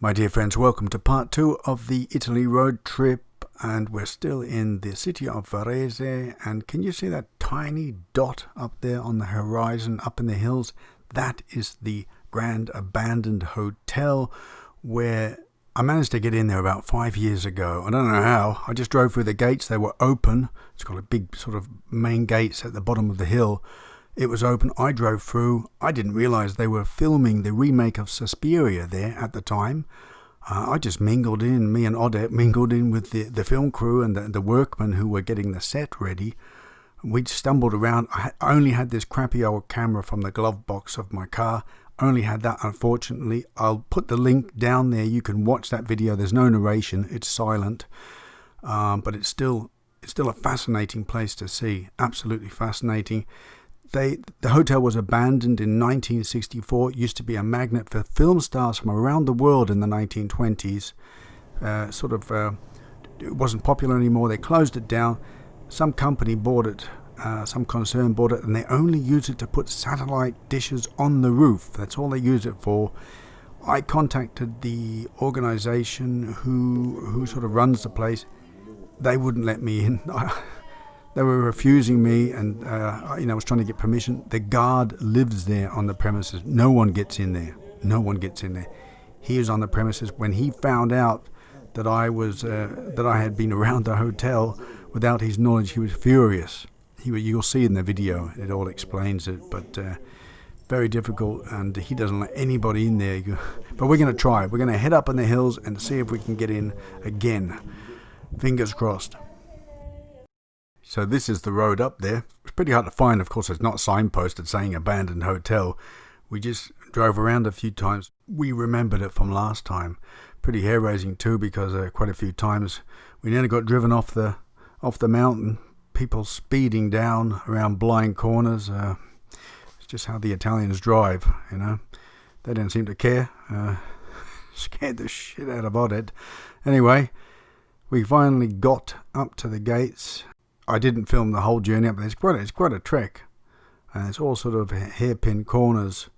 My dear friends, welcome to part 2 of the Italy road trip, and we're still in the city of Varese. And can you see that tiny dot up there on the horizon, up in the hills? That is the Grand Abandoned Hotel, where I managed to get in there about 5 years ago. I don't know how. I just drove through the gates. They were open. It's got a big sort of main gates at the bottom of the hill. It was open. I drove through. I didn't realize they were filming the remake of Suspiria there at the time. I just mingled in. Me and Odette mingled in with the film crew and the workmen who were getting the set ready. We stumbled around. I only had this crappy old camera from the glove box of my car. Only had that, unfortunately. I'll put the link down there. You can watch that video. There's no narration. It's silent. But it's still a fascinating place to see. Absolutely fascinating. The hotel was abandoned in 1964. It used to be a magnet for film stars from around the world in the 1920s. It wasn't popular anymore. They closed it down. Some company bought it, some concern bought it, and they only use it to put satellite dishes on the roof. That's all they use it for. I contacted the organization who sort of runs the place. They wouldn't let me in. They were refusing me, and I was trying to get permission. The guard lives there on the premises. No one gets in there. No one gets in there. He was on the premises. When he found out that I had been around the hotel without his knowledge, he was furious. You'll see in the video. It all explains it, but very difficult. And he doesn't let anybody in there. But we're going to try. We're going to head up in the hills and see if we can get in again. Fingers crossed. So this is the road up there. It's pretty hard to find. Of course, it's not signposted saying abandoned hotel. We just drove around a few times. We remembered it from last time. Pretty hair-raising too, because quite a few times we nearly got driven off the mountain. People speeding down around blind corners. It's just how the Italians drive, They don't seem to care. Scared the shit out of Odette. Anyway, we finally got up to the gates. I didn't film the whole journey up there. It's quite a trek, and it's all sort of hairpin corners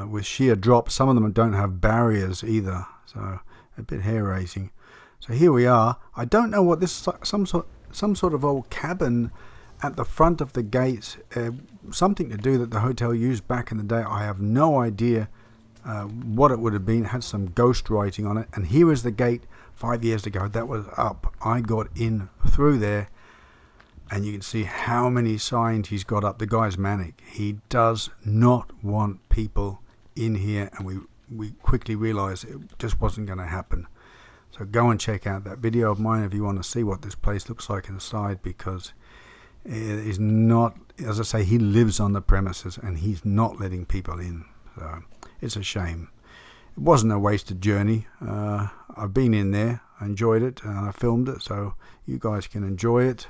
with sheer drops. Some of them don't have barriers either, so a bit hair-raising. So here we are. I don't know what this some sort of old cabin at the front of the gates. Something to do that the hotel used back in the day. I have no idea what it would have been. It had some ghost writing on it. And here is the gate 5 years ago. That was up. I got in through there. And you can see how many signs he's got up. The guy's manic. He does not want people in here. And we quickly realized it just wasn't going to happen. So go and check out that video of mine if you want to see what this place looks like inside. Because it is not, as I say, he lives on the premises and he's not letting people in. So it's a shame. It wasn't a wasted journey. I've been in there. I enjoyed it. And I filmed it. So you guys can enjoy it.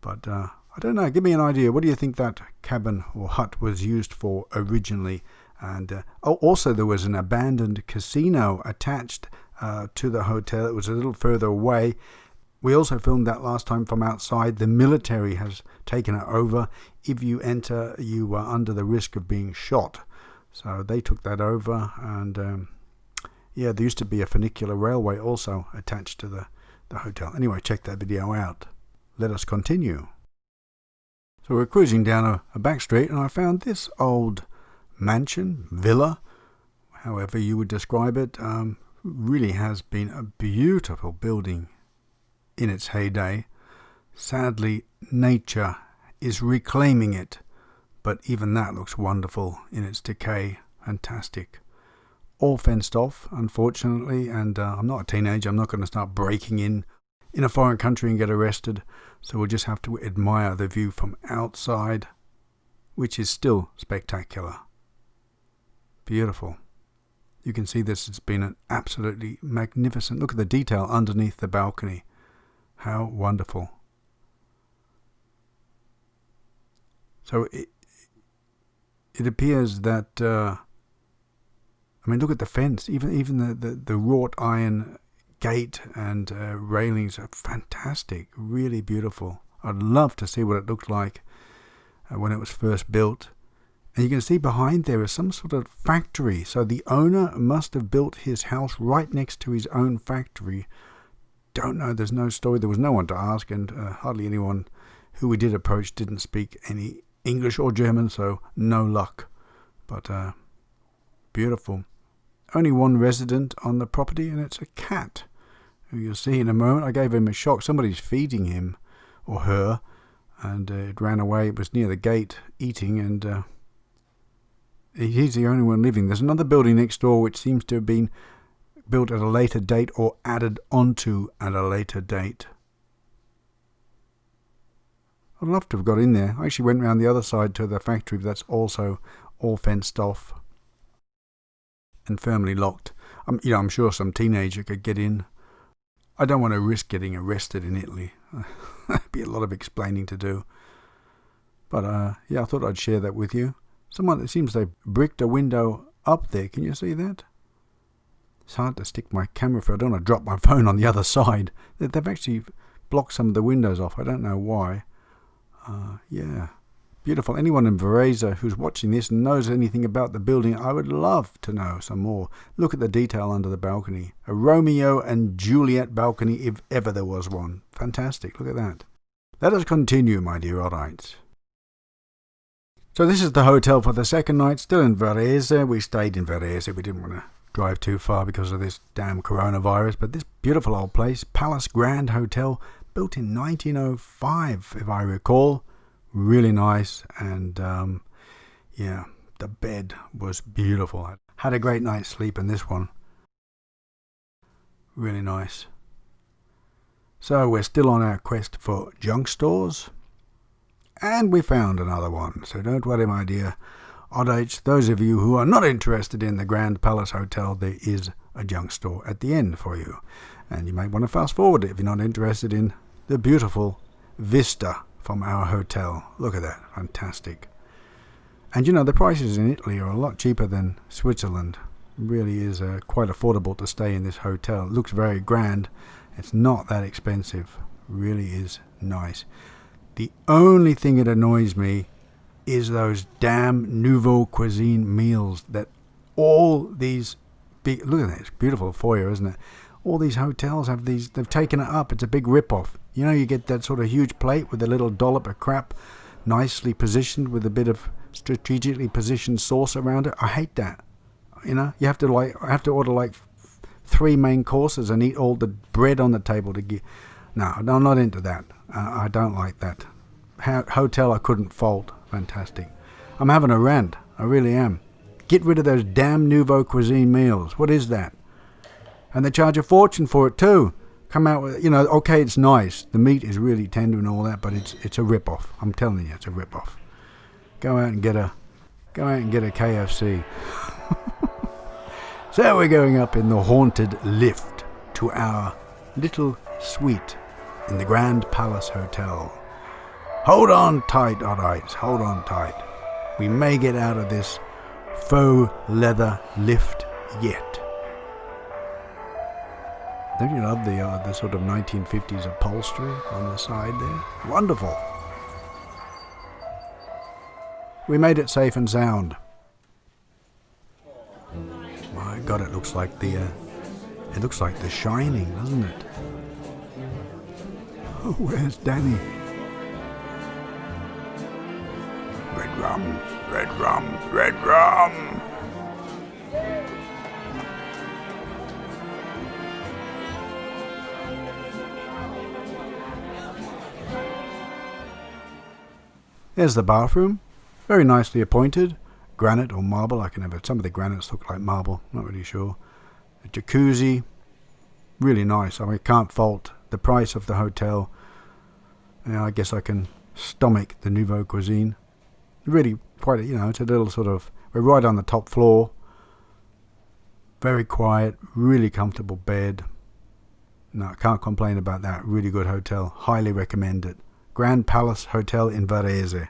But I don't know, give me an idea. What do you think that cabin or hut was used for originally? And also there was an abandoned casino attached to the hotel. It was a little further away. We also filmed that last time from outside. The military has taken it over. If you enter, you are under the risk of being shot. So they took that over. And there used to be a funicular railway also attached to the hotel. Anyway, check that video out. Let us continue. So we're cruising down a back street, and I found this old mansion, villa, however you would describe it. Really has been a beautiful building in its heyday. Sadly, nature is reclaiming it, but even that looks wonderful in its decay. Fantastic. All fenced off, unfortunately, and I'm not a teenager. I'm not going to start breaking in a foreign country and get arrested, so we'll just have to admire the view from outside, which is still spectacular. Beautiful. You can see this has been an absolutely magnificent. Look at the detail underneath the balcony. How wonderful. So it appears that look at the fence, even the wrought iron gate and railings are fantastic, really beautiful. I'd love to see what it looked like when it was first built. And you can see behind there is some sort of factory. So the owner must have built his house right next to his own factory. Don't know, there's no story. There was no one to ask, and hardly anyone who we did approach didn't speak any English or German, so no luck. But beautiful. Only one resident on the property, and it's a cat, who you'll see in a moment. I gave him a shock. Somebody's feeding him, or her, and it ran away. It was near the gate, eating, and he's the only one living. There's another building next door which seems to have been built at a later date or added onto at a later date. I'd love to have got in there. I actually went round the other side to the factory, but that's also all fenced off and firmly locked. I'm sure some teenager could get in. I don't want to risk getting arrested in Italy. That'd be a lot of explaining to do. But I thought I'd share that with you. It seems they bricked a window up there. Can you see that? It's hard to stick my camera for. I don't want to drop my phone on the other side. They've actually blocked some of the windows off. I don't know why. Beautiful. Anyone in Varese who's watching this and knows anything about the building, I would love to know some more. Look at the detail under the balcony. A Romeo and Juliet balcony, if ever there was one. Fantastic. Look at that. Let us continue, my dear Oddites. So this is the hotel for the second night, still in Varese. We stayed in Varese. We didn't want to drive too far because of this damn coronavirus. But this beautiful old place, Palace Grand Hotel, built in 1905, if I recall. Really nice. And the bed was beautiful. I had a great night's sleep in this one. Really nice. So we're still on our quest for junk stores. And we found another one. So don't worry, my dear Oddites. Those of you who are not interested in the Grand Palace Hotel, there is a junk store at the end for you. And you might want to fast forward it if you're not interested in the beautiful vista from our hotel. Look at that. Fantastic. And the prices in Italy are a lot cheaper than Switzerland. It really is quite affordable to stay in this hotel. It looks very grand. It's not that expensive. Really is nice. The only thing that annoys me is those damn nouveau cuisine meals that all these big... Look at that, it's beautiful foyer, isn't it? All these hotels have these... They've taken it up. It's a big rip-off. You get that sort of huge plate with a little dollop of crap, nicely positioned with a bit of strategically positioned sauce around it. I hate that. You have to order 3 main courses and eat all the bread on the table to get... No, I'm not into that. I don't like that. Hotel I couldn't fault. Fantastic. I'm having a rant. I really am. Get rid of those damn nouveau cuisine meals. What is that? And they charge a fortune for it too. Come out with, okay, it's nice. The meat is really tender and all that, but it's a rip-off. I'm telling you, it's a rip-off. Go out and get a KFC. So we're going up in the haunted lift to our little suite in the Grand Palace Hotel. Hold on tight, Oddites. Hold on tight. We may get out of this faux leather lift yet. Don't you love the sort of 1950s upholstery on the side there? Wonderful. We made it safe and sound. My God, it looks like The Shining, doesn't it? Oh, where's Danny? Red rum, red rum, red rum. There's the bathroom, very nicely appointed. Granite or marble, I can have it. Some of the granites look like marble, not really sure. A jacuzzi, really nice. I can't fault the price of the hotel. I guess I can stomach the nouveau cuisine. Really quite, it's a little sort of, we're right on the top floor. Very quiet, really comfortable bed. No, I can't complain about that. Really good hotel. Highly recommend it. Grand Palace Hotel in Varese.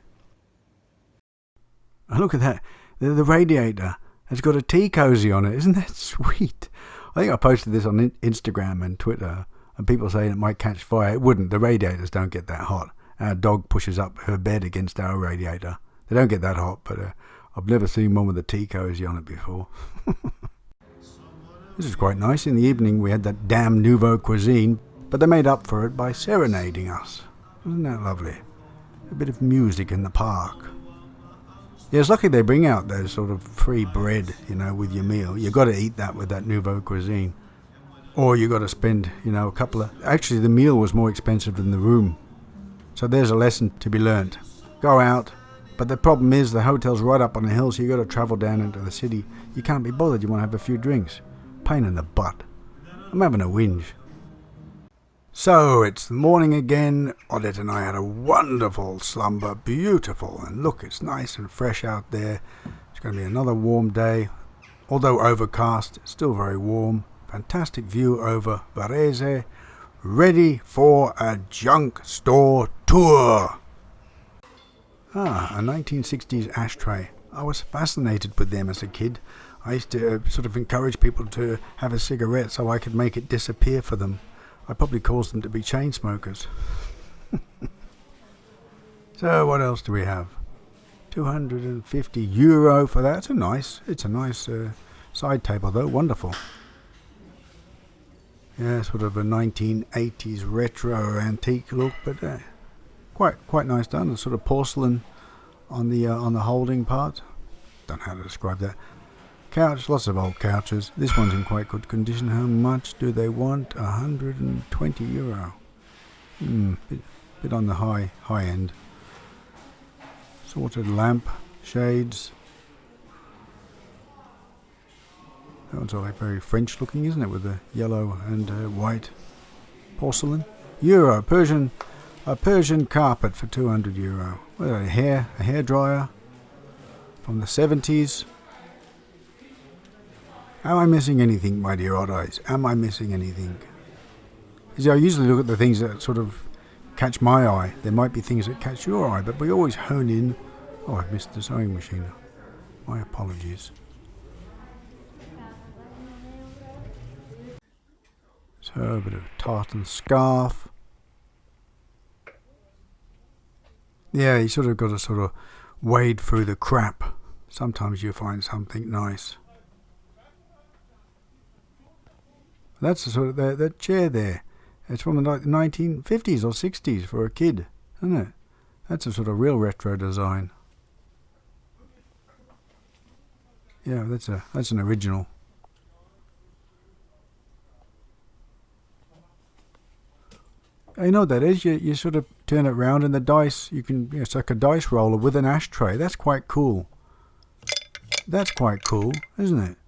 Oh, look at that. The radiator has got a tea cozy on it. Isn't that sweet? I think I posted this on Instagram and Twitter, and people saying it might catch fire. It wouldn't. The radiators don't get that hot. Our dog pushes up her bed against our radiator. They don't get that hot, but I've never seen one with a tea cozy on it before. This is quite nice. In the evening we had that damn nouveau cuisine, but they made up for it by serenading us. Wasn't that lovely? A bit of music in the park. Yeah, it's lucky they bring out those sort of free bread, with your meal. You got to eat that with that nouveau cuisine. Or you got to spend, a couple of... Actually, the meal was more expensive than the room. So there's a lesson to be learnt. Go out. But the problem is the hotel's right up on the hill, so you got to travel down into the city. You can't be bothered. You want to have a few drinks. Pain in the butt. I'm having a whinge. So it's the morning again. Odette and I had a wonderful slumber. Beautiful. And look, it's nice and fresh out there. It's going to be another warm day. Although overcast, it's still very warm. Fantastic view over Varese. Ready for a junk store tour. A 1960s ashtray. I was fascinated with them as a kid. I used to sort of encourage people to have a cigarette so I could make it disappear for them. I probably caused them to be chain smokers. So what else do we have? €250 for that. It's a nice side table though. Wonderful. Yeah, sort of a 1980s retro antique look, but quite nice done. A sort of porcelain on the holding part. Don't know how to describe that. Couch, lots of old couches. This one's in quite good condition. How much do they want? €120. Bit on the high end. Sorted lamp, shades. That one's all like very French looking, isn't it? With the yellow and white porcelain. A Persian carpet for €200. What, a hair dryer from the 70s. Am I missing anything, my dear odd eyes? Am I missing anything? You see, I usually look at the things that sort of catch my eye. There might be things that catch your eye, but we always hone in. Oh, I've missed the sewing machine. My apologies. So, a bit of a tartan scarf. Yeah, you sort of got to sort of wade through the crap. Sometimes you find something nice. That's the sort of that chair there. It's from the 1950s or 60s for a kid, isn't it? That's a sort of real retro design. Yeah, that's an original. You know what that is? You sort of turn it round and the dice, it's like a dice roller with an ashtray. That's quite cool. That's quite cool, isn't it?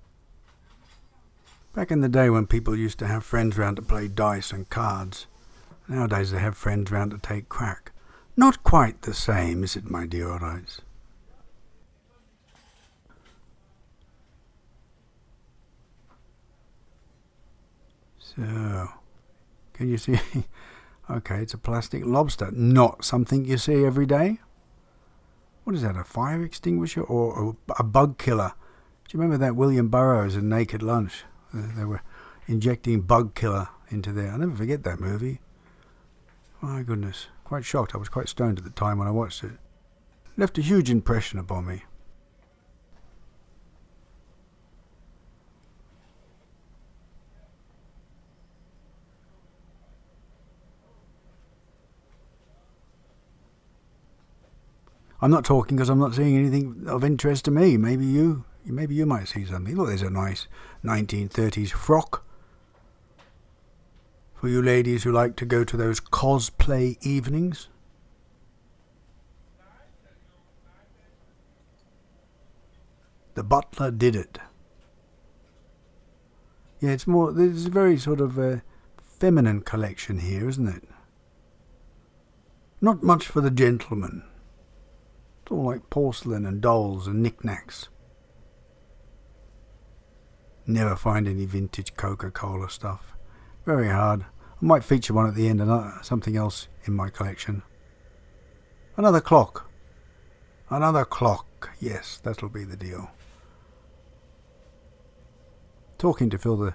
Back in the day when people used to have friends round to play dice and cards, nowadays they have friends round to take crack. Not quite the same, is it, my dear old eyes? So, can you see? Okay, it's a plastic lobster, not something you see every day. What is that, a fire extinguisher or a bug killer? Do you remember that William Burroughs in Naked Lunch? They were injecting bug killer into there. I'll never forget that movie. My goodness, quite shocked. I was quite stoned at the time when I watched it. Left a huge impression upon me. I'm not talking because I'm not seeing anything of interest to me. Maybe you might see something. Look, there's a nice 1930s frock for you ladies who like to go to those cosplay evenings. The butler did it. Yeah, there's a very sort of feminine collection here, isn't it? Not much for the gentleman. It's all like porcelain and dolls and knickknacks. Never find any vintage Coca-Cola stuff. Very hard. I might feature one at the end and something else in my collection. Another clock. Another clock. Yes, that'll be the deal. Talking to fill the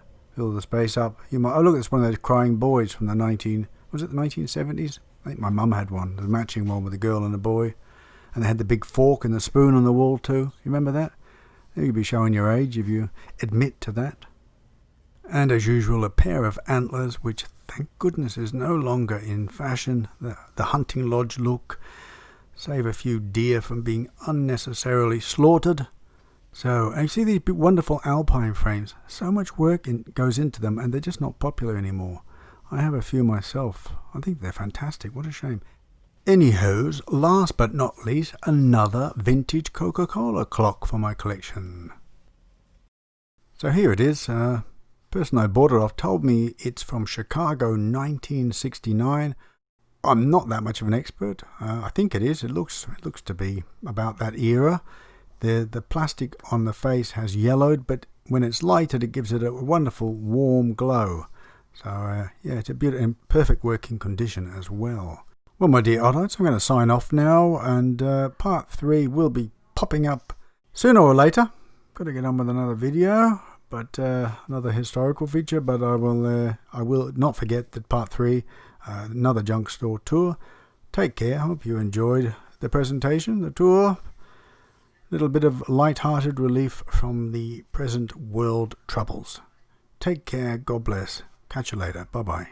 space up. Look, it's one of those crying boys from the 1970s? I think my mum had one, the matching one with a girl and a boy. And they had the big fork and the spoon on the wall too. You remember that? You'd be showing your age if you admit to that. And as usual, a pair of antlers, which thank goodness is no longer in fashion. The hunting lodge look. Save a few deer from being unnecessarily slaughtered. So, and you see these wonderful alpine frames. So much work goes into them, and they're just not popular anymore. I have a few myself. I think they're fantastic. What a shame. Anyhows, last but not least, another vintage Coca-Cola clock for my collection. So here it is. Person I bought it off told me it's from Chicago 1969. I'm not that much of an expert. I think it is. It looks to be about that era. The plastic on the face has yellowed, but when it's lighted, it gives it a wonderful warm glow. So yeah, it's a beautiful and perfect working condition as well. Well, my dear oddites, I'm going to sign off now, and part 3 will be popping up sooner or later. Got to get on with another video, but another historical feature. But I will not forget that part 3, another junk store tour. Take care. Hope you enjoyed the presentation, the tour. Little bit of light-hearted relief from the present world troubles. Take care. God bless. Catch you later. Bye-bye.